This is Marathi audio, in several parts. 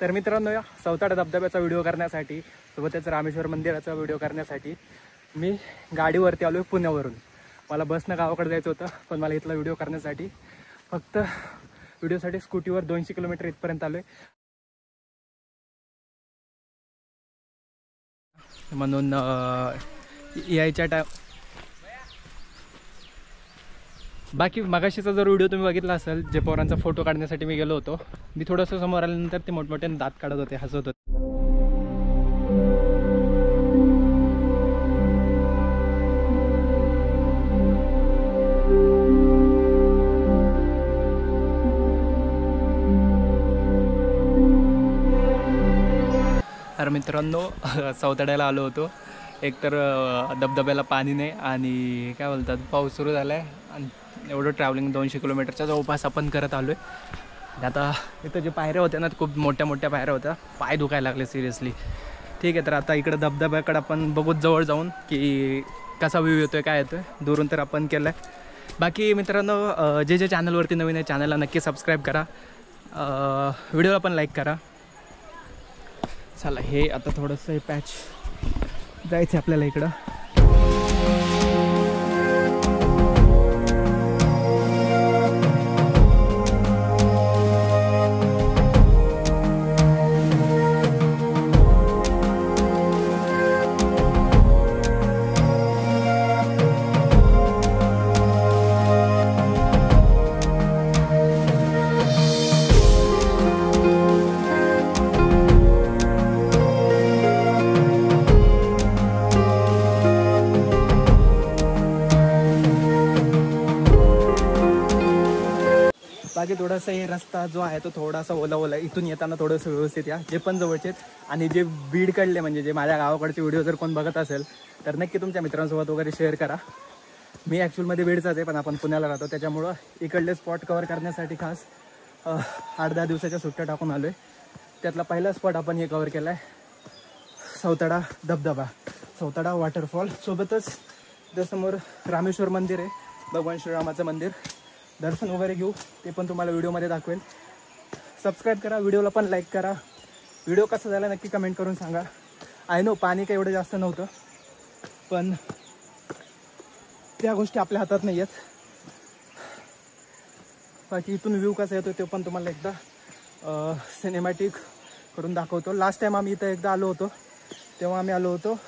तर मित्रांनो, या सौताडा धबधब्याचा व्हिडिओ करण्यासाठी सोबतच रामेश्वर मंदिराचा व्हिडिओ करण्यासाठी मी गाडीवरती आलो आहे पुण्यावरून. मला बसनं गावाकडे जायचं होतं, पण मला इथला व्हिडिओ करण्यासाठी फक्त व्हिडिओसाठी स्कूटीवर 200 किलोमीटर इथपर्यंत आलो आहे. म्हणून यायच्या बाकी मगाशीचा जर व्हिडिओ तुम्ही बघितला असेल, जे पोरांचा फोटो काढण्यासाठी मी गेलो होतो, मी थोडंसं समोर आल्यानंतर ते मोठमोठ्याने दात काढत होते, हसत होते. तर मित्रांनो, सौताड्याला आलो होतो. एकतर धबधब्याला पाणी नाही आणि काय बोलतात, पाऊस सुरू झाला आहे आणि एवढं ट्रॅव्हलिंग 200 किलोमीटरच्या जवळपास आपण करत आलो आहे. आता इथं जे पायऱ्या होत्या ना, खूप मोठ्या मोठ्या पायऱ्या होत्या, पाय दुखायला लागले सिरियसली. ठीक आहे, तर आता इकडं धबधब्याकडे आपण बघूत जवळ जाऊन की कसा व्ह्यू येतो आहे, काय येतो आहे. दुरून तर आपण केलं आहे. बाकी मित्रांनो, जे चॅनलवरती नवीन आहे चॅनलला नक्की सबस्क्राईब करा, व्हिडिओला पण लाईक करा. चला, हे आता थोडंसं हे पॅच जायचं आपल्याला इकडं. बाकी थोडासा हे रस्ता जो आहे तो थोडासा ओला ओला, इथून येताना थोडंसं व्यवस्थित या. जे पण जवळचे आणि जे बीडकडले म्हणजे जे माझ्या गावाकडचे व्हिडिओ जर कोण बघत असेल तर नक्की तुमच्या मित्रांसोबत वगैरे शेअर करा. मी ॲक्च्युअलमध्ये बीडचाच आहे, पण आपण पुण्याला राहतो, त्याच्यामुळं इकडले स्पॉट कवर करण्यासाठी खास 8-10 दिवसाच्या सुट्ट्या टाकून आलो आहे. त्यातला पहिला स्पॉट आपण हे कवर केला आहे, सौताडा धबधबा, सौताडा वॉटरफॉल. सोबतच त्यासमोर रामेश्वर मंदिर आहे, भगवान श्रीरामाचं मंदिर. दर्शन वगैरे घेऊ, ते पण तुम्हाला व्हिडिओमध्ये दाखवेल. सबस्क्राईब करा, व्हिडिओला पण लाईक करा. व्हिडिओ कसा झाला नक्की कमेंट करून सांगा. आय नो पाणी काही एवढं जास्त नव्हतं, पण त्या गोष्टी आपल्या हातात नाही आहेत. बाकी इथून व्ह्यू कसा येतो ते पण तुम्हाला एकदा सिनेमॅटिक करून दाखवतो. लास्ट टाईम आम्ही इथं एकदा आलो होतो, तेव्हा आम्ही आलो होतो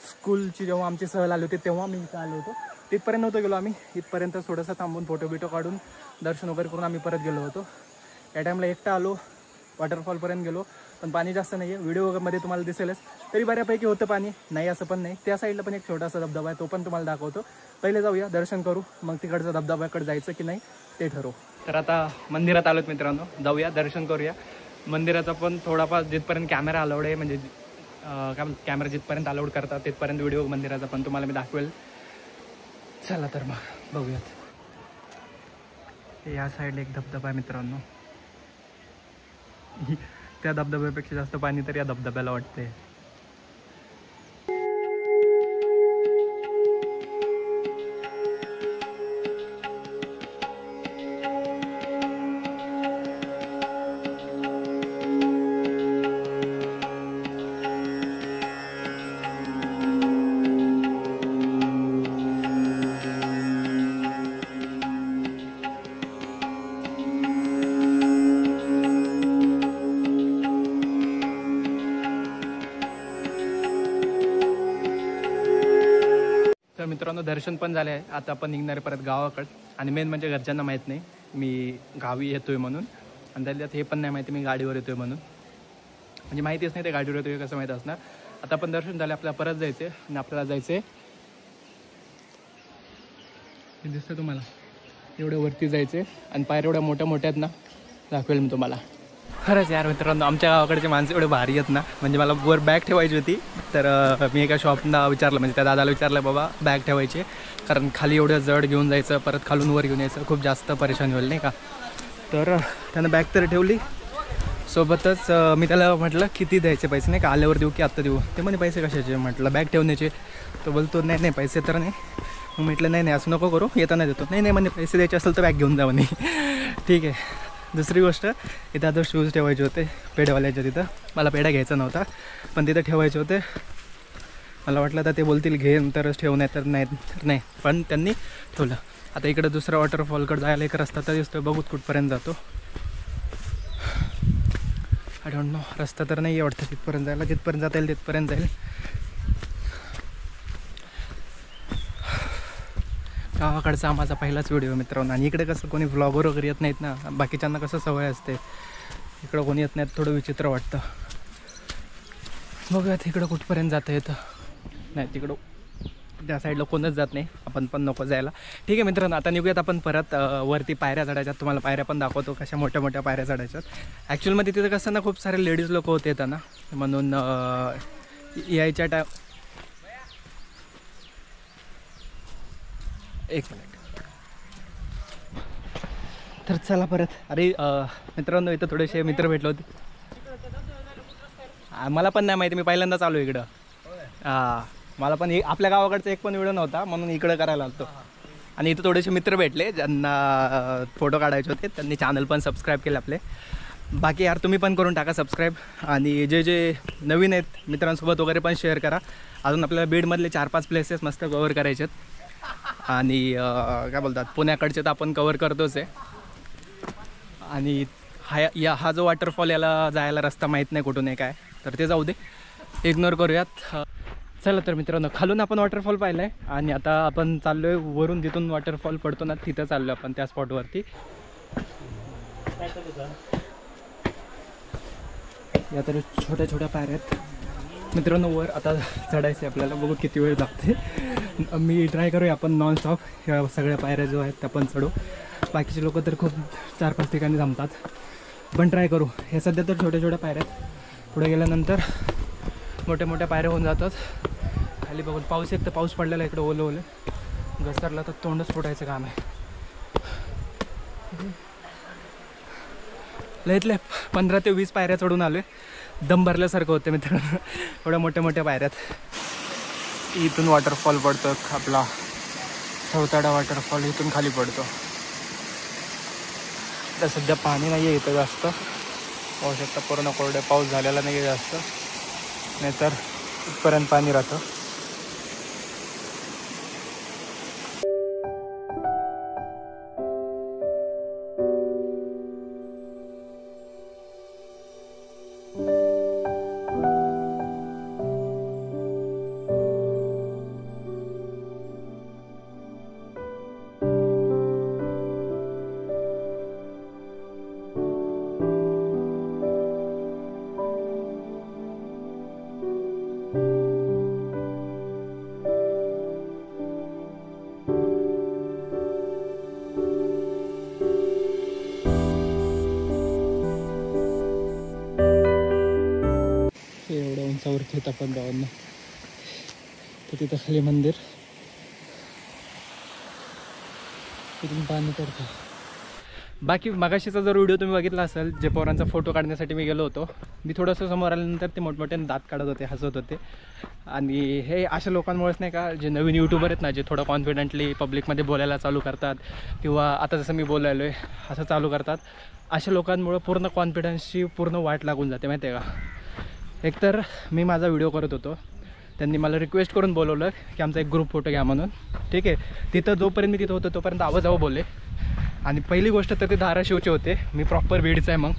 स्कूलची जेव्हा आमची सहल आली होती तेव्हा मी इथं आलो होतो. तिथपर्यंत नव्हतो गेलो आम्ही, इथपर्यंत थोडंसं थांबून फोटो बिटो काढून दर्शन वगैरे करून आम्ही परत गेलो होतो. या टाईमला एकटा आलो, वॉटरफॉलपर्यंत गेलो, पण पाणी जास्त नाही आहे. व्हिडिओमध्ये तुम्हाला दिसेलच, तरी बऱ्यापैकी होतं पाणी, नाही असं पण नाही. त्या साईडला पण एक छोटासा धबधबा आहे, तो पण तुम्हाला दाखवतो. पहिले जाऊया, दर्शन करू, मग तिकडचं धबधब्याकडे जायचं की नाही ते ठरवू. तर आता मंदिरात आलोत मित्रांनो, जाऊया दर्शन करूया. मंदिराचा पण थोडाफार जिथपर्यंत कॅमेरा अलाउड आहे, म्हणजे काय कॅमेरा जिथपर्यंत अलाउड करतात तिथपर्यंत व्हिडिओ मंदिराचा पण तुम्हाला मी दाखवेल. चला तर मग बघूयात. या साईडला एक धबधबा आहे मित्रांनो, त्या धबधब्यापेक्षा जास्त पाणी तर या धबधब्याला वाटते. तर मित्रांनो, दर्शन पण झाले आहे. आता आपण निघणार परत गावाकडं. आणि मेन म्हणजे घरच्यांना माहीत नाही मी गावी येतो आहे म्हणून, आणि त्यात हे पण नाही माहिती मी गाडीवर येतो आहे म्हणून. म्हणजे माहितीच नाही ते गाडीवर येतो आहे कसं माहीत असणार. आता पण दर्शन झाले, आपल्याला परत जायचं आहे. आणि आपल्याला जायचं आहे, हे दिसतं तुम्हाला, एवढ्या वरती जायचं आहे. आणि पायऱ्या एवढ्या मोठ्या मोठ्या आहेत ना, दाखवेल मी तुम्हाला. खरंच यार मित्रांनो, आमच्या गावाकडचे माणसं एवढे भारी आहेत ना. म्हणजे मला वर बॅग ठेवायची होती, तर मी एका शॉपना विचारलं, म्हणजे त्या दादाला विचारलं, बाबा बॅग ठेवायची, कारण खाली एवढं जड घेऊन जायचं, परत खालून वर घेऊन यायचं, खूप जास्त परेशानी होईल नाही का. तर त्यानं बॅग तर ठेवली. सोबतच मी त्याला म्हटलं किती द्यायचे पैसे, नाही का आल्यावर देऊ की आत्ता देऊ. ते म्हणे पैसे कशाचे, म्हटलं बॅग ठेवण्याचे. तो बोलतो नाही नाही पैसे तर नाही. मग म्हटलं नाही नाही असं नको करू, येताना देतो. नाही नाही म्हणे पैसे द्यायचे असेल तर बॅग घेऊन जा म्हणे. ठीक आहे. दुसरी गोष्ट, इथं आता शूज ठेवायचे होते पेढेवाल्याच्या तिथं. मला पेढा घ्यायचा नव्हता पण तिथं ठेवायचे होते. मला वाटलं आता ते बोलतील घे तरच ठेवू, नाही तर नाही, पण त्यांनी ठेवलं. आता इकडं दुसऱ्या वॉटरफॉलकडे जायला एक रस्ता तर दिसतोय, बघूत कुठपर्यंत जातो. आय डोंट नो, रस्ता तर नाही आहे वाटतं तिथपर्यंत जायला. जिथपर्यंत जाता येईल तिथपर्यंत जाईल. गावाकडचा माझा पहिलाच व्हिडिओ मित्रांनो. आणि इकडे कसं कोणी व्लॉगर वगैरे येत नाहीत ना, बाकीच्यांना कसं सवय असते. इकडं कोणी येत नाहीत, थोडं विचित्र वाटतं. बघूयात इकडं कुठपर्यंत जाता येतं. नाही, तिकडं त्या साईडला कोणच जात नाही, आपण पण नको जायला. ठीक आहे मित्रांनो, आता निघूयात आपण परत. वरती पायऱ्या चढायच्यात, तुम्हाला पायऱ्या पण दाखवतो कशा मोठ्या मोठ्या पायऱ्या चढायच्यात. ॲक्च्युअलमध्ये तिथं कसं ना खूप सारे लेडीज लोक होते येतात ना, म्हणून यायच्या एक मिनिट. तर चला परत. अरे मित्रांनो, इथं थोडेसे मित्र भेटले होते. मला पण नाही माहिती, मी पहिल्यांदाच आलो इकडं. मला पण आपल्या गावाकडचा एक पण व्हिडिओ नव्हता, म्हणून इकडं करायला आलो. आणि इथं थोडेसे मित्र भेटले ज्यांना फोटो काढायचे होते, त्यांनी चॅनल पण सबस्क्राईब केले आपले. बाकी यार तुम्ही पण करून टाका सबस्क्राईब. आणि जे नवीन आहेत मित्रांसोबत वगैरे पण शेअर करा. अजून आपल्याला बीडमधले 4-5 प्लेसेस मस्त कवर करायचे आहेत. आणि काय बोलतात, पुण्याकडचे तर आपण कवर करतोच आहे. आणि हा जो वॉटरफॉल, याला जायला रस्ता माहीत नाही कुठून आहे काय, तर ते जाऊ दे, इग्नोर करूयात. चला तर मित्रांनो, खालून आपण वॉटरफॉल पाहिला आहे आणि आता आपण चाललो आहे वरून, जिथून वॉटरफॉल पडतो ना तिथं चाललो आपण, त्या स्पॉटवरती. या तर छोट्या छोट्या पायऱ्या आहेत मित्रांनो. वर आता चढायचं आहे आपल्याला, बघू किती वेळ लागते. मी ट्राय करूया आपण नॉनस्टॉप ह्या सगळ्या पायऱ्या जो आहेत त्या पण चढू. बाकीचे लोक तर खूप 4-5 ठिकाणी थांबतात, पण ट्राय करू. हे सध्या तर छोट्या छोट्या पायऱ्या आहेत, पुढे गेल्यानंतर मोठ्या मोठ्या पायऱ्या होऊन जातात. खाली बघून पाऊस, एक तर पाऊस पडलेला इकडे, ओलं घसरला तर तोंडच फुटायचं काम आहे. लयतले 15 ते 20 पायऱ्या चढून आलो आहे. दम भरल्यासारखं होतं मित्रांनो, एवढ्या मोठ्या मोठ्या पायऱ्यात. इथून वॉटरफॉल पडतो आपला सौताडा वॉटरफॉल, इथून खाली पडतो. तर सध्या पाणी नाही आहे इथं जास्त, पाहू शकता पूर्ण कोरडे, पाऊस झालेला नाही आहे जास्त, नाहीतर इथपर्यंत पाणी राहतं. एवढ्या उंचावरती येत आपण गावांना, तर तिथं खाली मंदिर, तिथून पाणी पडतं. बाकी मगाशीचा जर व्हिडिओ तुम्ही बघितला असेल, जे पोरांचा फोटो काढण्यासाठी मी गेलो होतो, मी थोडंसं समोर आल्यानंतर ते मोठमोठे दात काढत होते, हसत होते. आणि हे अशा लोकांमुळेच नाही का, जे नवीन यूट्यूबर आहेत ना, जे थोडं कॉन्फिडेंटली पब्लिकमध्ये बोलायला चालू करतात, किंवा आता जसं मी बोलायलो आहे असं चालू करतात, अशा लोकांमुळं पूर्ण कॉन्फिडन्सची पूर्ण वाट लागून जाते माहिती आहे का. एकतर मी माझा व्हिडिओ करत होतो, त्यांनी मला रिक्वेस्ट करून बोलवलं की आमचा एक ग्रुप फोटो घ्या म्हणून. ठीक आहे, तिथं जोपर्यंत मी तिथं होतो तोपर्यंत आवाजावं बोलले. आणि पहिली गोष्ट तर ते धाराशिवचे होते, मी प्रॉपर बीडचा आहे. मग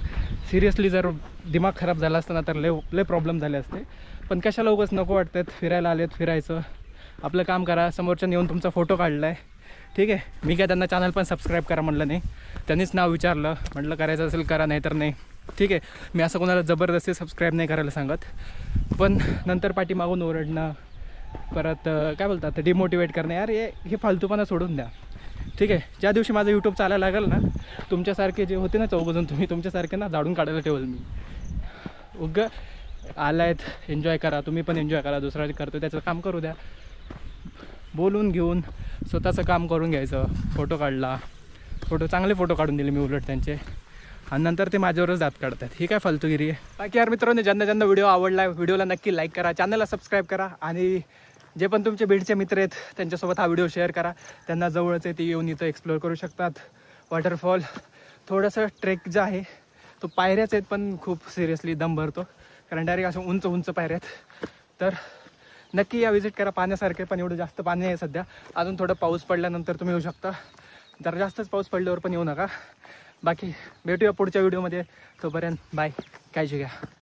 सिरियसली जर दिमाग खराब झाला असता ना तर लय प्रॉब्लेम झाले असते. पण कशाला उगाच नको वाटतात, फिरायला आलेत, फिरायचं आपलं काम करा. समोरच्या येऊन तुमचा फोटो काढला आहे, ठीक आहे. मी काय त्यांना चॅनल पण सबस्क्राईब करा म्हणलं नाही, त्यांनीच नाव विचारलं, म्हटलं करायचं असेल करा, नाही तर नाही. ठीक आहे, मी असं कोणाला जबरदस्ती सबस्क्राईब नाही करायला सांगत. पण नंतर पाठीमागून ओरडणं, परत काय बोलतात डिमोटिवेट करणं, यार हे फालतूपणा सोडून द्या. ठीक आहे, ज्या दिवशी माझं यूट्यूब चालायला लागेल ना, तुमच्यासारखे जे होते ना चौघजण, तुम्ही तुमच्यासारखे ना झाडून काढायला ठेवल मी. आलायत, एन्जॉय करा, तुम्ही पण एन्जॉय करा, दुसरा करतो त्याचं काम करू द्या. बोलून घेऊन स्वतःचं काम करून घ्यायचं. फोटो काढला, चांगले फोटो काढून दिले मी उलट त्यांचे, आणि नंतर ते माझ्यावरच दात काढतात. ही काय फालतूगिरी आहे. बाकी यार मित्रांनो, ज्यांना व्हिडिओ आवडला, व्हिडिओला नक्की लाईक करा, चॅनलला सबस्क्राईब करा. आणि जे पण तुमचे बीडचे मित्र आहेत त्यांच्यासोबत हा व्हिडिओ शेअर करा. त्यांना जवळच आहे ते येऊन इथं एक्सप्लोअर करू शकतात वॉटरफॉल. थोडंसं ट्रेक जे आहे तो पायऱ्याच आहेत, पण खूप सिरियसली दम भरतो, कारण डायरेक्ट असं उंच उंच पायऱ्या आहेत. तर नक्की या विजिट करा. पाण्यासारखे पण एवढं जास्त पाणी आहे सध्या. अजून थोडं पाऊस पडल्यानंतर तुम्ही येऊ शकता. जर जास्तच पाऊस पडल्यावर पण येऊ नका. बाकी भेटूया पुढच्या व्हिडिओमध्ये. तोपर्यंत बाय, काळजी घ्या.